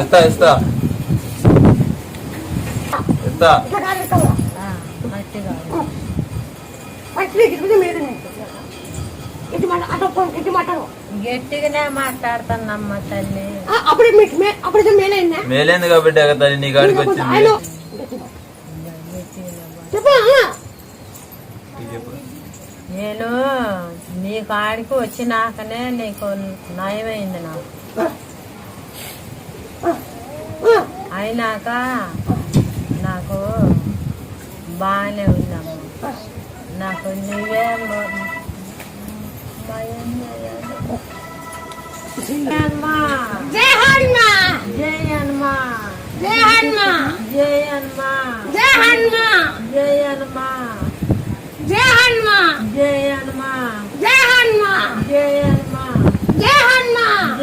ఇస్తా ఇస్తా ఇస్తా గట్టిగానే మాట్లాడుతానమ్మ తల్లి. మేలేంది కాబట్టి తల్లి నీ కాడికి వచ్చింది. నేను నీ కాడికి వచ్చినాకనే నీకు నయమైంది. నాకు అయినాక నాకు బాగానే ఉందమ్మ. నాకు నువ్వే జయ హనుమా జయ హనుమా జయ హనుమా జయ హనుమా జయ హనుమా జయ హనుమా జయ హనుమా జయ హనుమా జయ హనుమా జయ హనుమా జయ